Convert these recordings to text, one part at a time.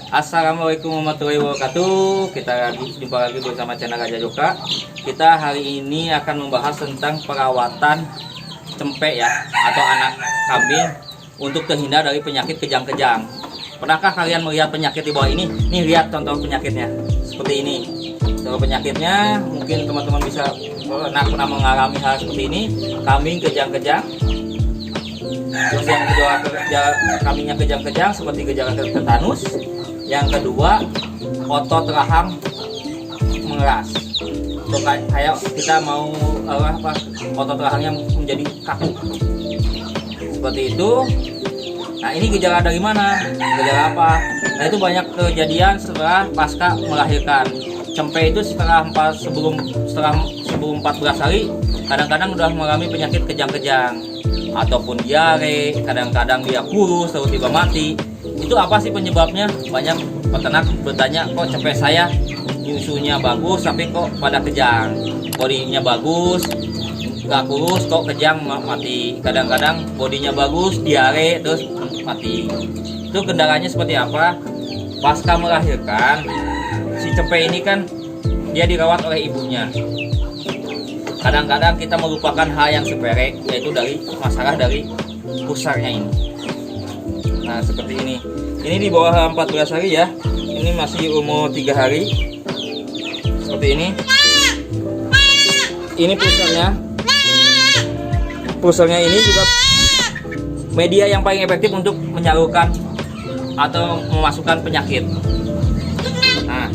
Assalamualaikum warahmatullahi wabarakatuh. Kita jumpa lagi bersama channel Raja Joka. Kita hari ini akan membahas tentang perawatan cempe ya, atau anak kambing untuk terhindar dari penyakit kejang-kejang. Pernahkah kalian melihat penyakit di bawah ini? Nih, lihat contoh penyakitnya seperti ini. Contoh penyakitnya mungkin teman-teman bisa pernah mengalami hal seperti ini. Kambing kejang-kejang. Terus yang kedua, kambingnya kejang-kejang seperti gejala tetanus. Yang kedua, otot rahang mengeras. Untuk kayak kita mau otot rahangnya menjadi kaku. Seperti itu. Nah, ini gejala dari mana? Gejala apa? Nah, itu banyak kejadian setelah pasca melahirkan. Cempe itu sebelum 14 hari kadang-kadang udah mengalami penyakit kejang-kejang ataupun diare, kadang-kadang dia kurus tiba-tiba mati. Itu apa sih penyebabnya? Banyak peternak bertanya, kok cempe saya nyusunya bagus tapi kok pada kejang, bodinya bagus nggak kurus kok kejang mati. Kadang-kadang bodinya bagus diare terus mati. Itu kendalanya seperti apa? Pasca melahirkan, si cempe ini kan dia dirawat oleh ibunya. Kadang-kadang kita melupakan hal yang sepele, yaitu dari masalah dari pusarnya ini. Nah, seperti ini. Ini di bawah 14 hari ya. Ini masih umur 3 hari. Seperti ini. Ini pusarnya. Pusarnya ini juga media yang paling efektif untuk menyalurkan atau memasukkan penyakit. Nah,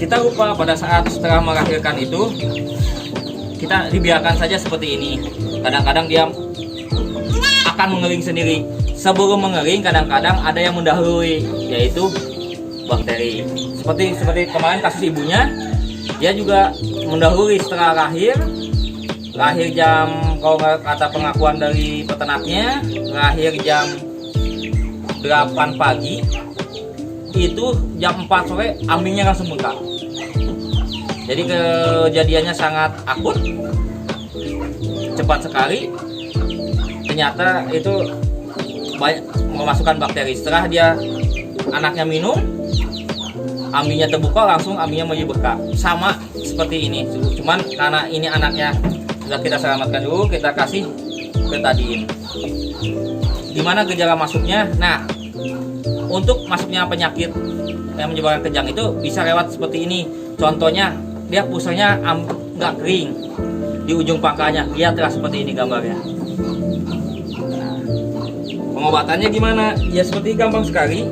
kita lupa pada saat setelah melahirkan itu kita dibiarkan saja seperti ini. Kadang-kadang dia akan mengering sendiri. Sebelum mengering kadang-kadang ada yang mendahului, yaitu bakteri. Seperti kemarin kasus ibunya, dia juga mendahului setelah lahir jam, kalau kata pengakuan dari peternaknya, lahir jam 8 pagi, itu jam 4 sore ambingnya langsung bengkak. Jadi kejadiannya sangat akut, cepat sekali. Ternyata itu banyak memasukkan bakteri. Setelah dia anaknya minum, ambingnya terbuka, langsung ambingnya menjadi bengkak. Sama seperti ini, cuman karena ini anaknya sudah kita selamatkan dulu, kita kasih betadine. Gimana gejala masuknya? Nah, untuk masuknya penyakit yang menyebabkan kejang itu bisa lewat seperti ini. Contohnya, dia pusarnya nggak kering di ujung pangkalnya. Lihatlah seperti ini gambarnya. Nah, pengobatannya gimana? Ya seperti gampang sekali.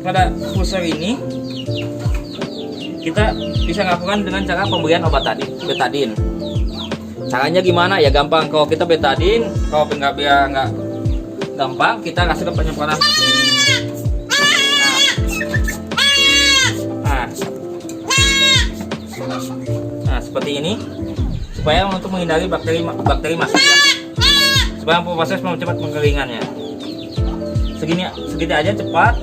Pada pusar ini kita bisa lakukan dengan cara pemberian obat betadine. Caranya gimana? Ya gampang. Kalau kita betadine, kalau nggak gampang, kita kasih ke penyemprotan. Nah, seperti ini supaya untuk menghindari bakteri masuk ya. Supaya proses mempercepat pengeringannya. Segini aja cepat.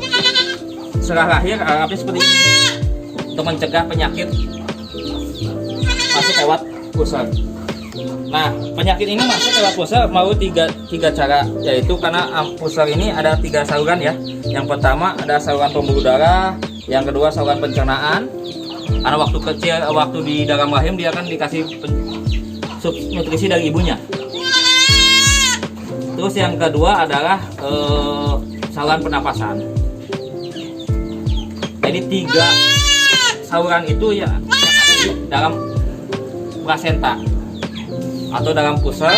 Setelah lahir alapnya seperti ini untuk mencegah penyakit masuk lewat pusar. Nah, penyakit ini masuk lewat pusar mau tiga cara, yaitu karena pusar ini ada 3 saluran ya. Yang pertama ada saluran pembuluh darah, yang kedua saluran pencernaan. Karena waktu kecil, waktu di dalam rahim dia akan dikasih nutrisi dari ibunya. Terus yang kedua adalah saluran pernapasan. Jadi 3 saluran itu ya yang ada di dalam plasenta atau dalam pusar.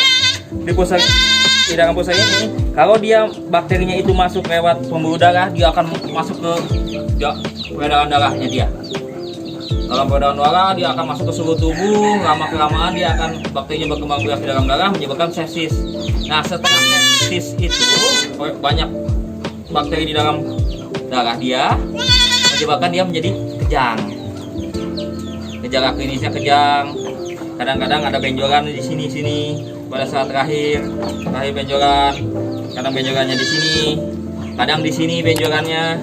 Di dalam pusar ini, kalau dia bakterinya itu masuk lewat pembuluh darah, dia akan masuk ke peredaran darahnya dia. Dalam peredaran darah dia akan masuk ke seluruh tubuh. Lama-kelamaan dia akan bakterinya berkembang biak di dalam darah menyebabkan sepsis. Nah, setelah sepsis itu banyak bakteri di dalam darah dia menyebabkan dia menjadi kejang. Gejala klinisnya kejang. Kadang-kadang ada benjolan di sini pada saat terakhir benjolan. Kadang benjolannya di sini, kadang di sini benjolannya.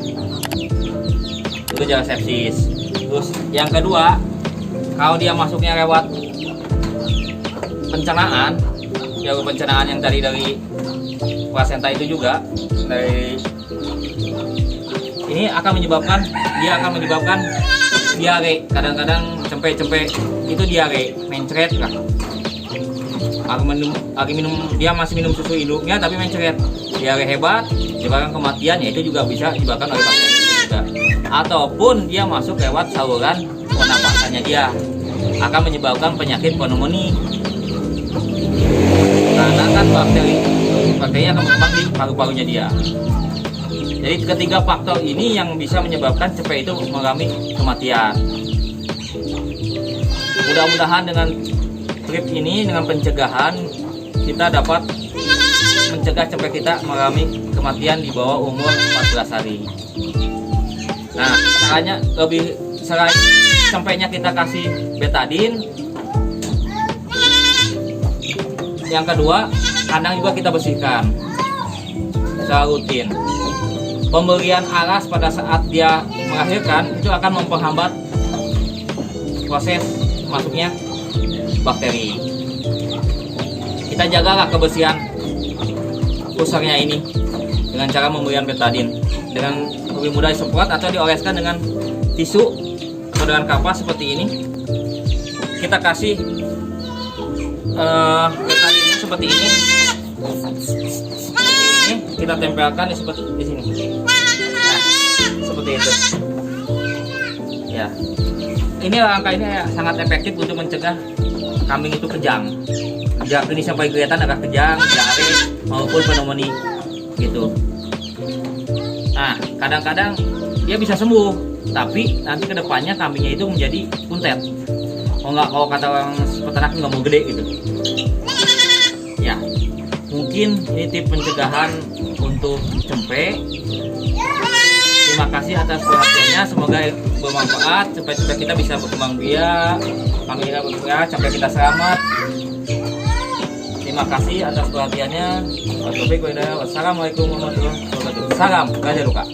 Itu gejala sepsis. Terus yang kedua, kalau dia masuknya lewat pencernaan, jalur pencernaan yang dari plasenta itu juga dari Ini akan menyebabkan diare. Kadang-kadang cempe-cempe itu diare, mencret kah. Dia masih minum susu induknya tapi mencret, diare hebat, menyebabkan kematian, yaitu juga bisa disebabkan oleh bakteri juga. Ataupun dia masuk lewat saluran pernapasannya, dia akan menyebabkan penyakit pneumonia. Karena kan bakterinya akan berkembang di paru-parunya dia. Jadi ketiga faktor ini yang bisa menyebabkan cempe itu mengalami kematian. Mudah-mudahan dengan trip ini, dengan pencegahan, kita dapat mencegah cempe kita mengalami kematian di bawah umur 14 hari. Nah, caranya selain cempenya kita kasih betadin, yang kedua, kandang juga kita bersihkan secara rutin. Pemberian aras pada saat dia melahirkan itu akan memperhambat proses masuknya bakteri. Kita jagalah kebersihan pusarnya ini dengan cara memberikan betadin, dengan lebih mudah disemprot atau dioleskan dengan tisu atau dengan kapas seperti ini. Kita kasih betadinnya seperti ini. Kita tempelkan seperti di sini. Nah, seperti itu. Ya. Ini langkah ini sangat efektif untuk mencegah kambing itu kejang. Ini sampai kelihatan agak kejang, diare maupun pneumonia gitu. Nah, kadang-kadang dia bisa sembuh, tapi nanti kedepannya kambingnya itu menjadi kuntet. Kalau kata orang peternak nggak mau gede gitu. Ya, mungkin ini tips pencegahan untuk cempe. Terima kasih atas perhatiannya, semoga bermanfaat. Cempe-cempe kita bisa berkembang biak, kambing kita berkembang, cempe kita selamat. Terima kasih atas perhatiannya. Wassalamualaikum warahmatullahi wabarakatuh. Salam Gajah Luka.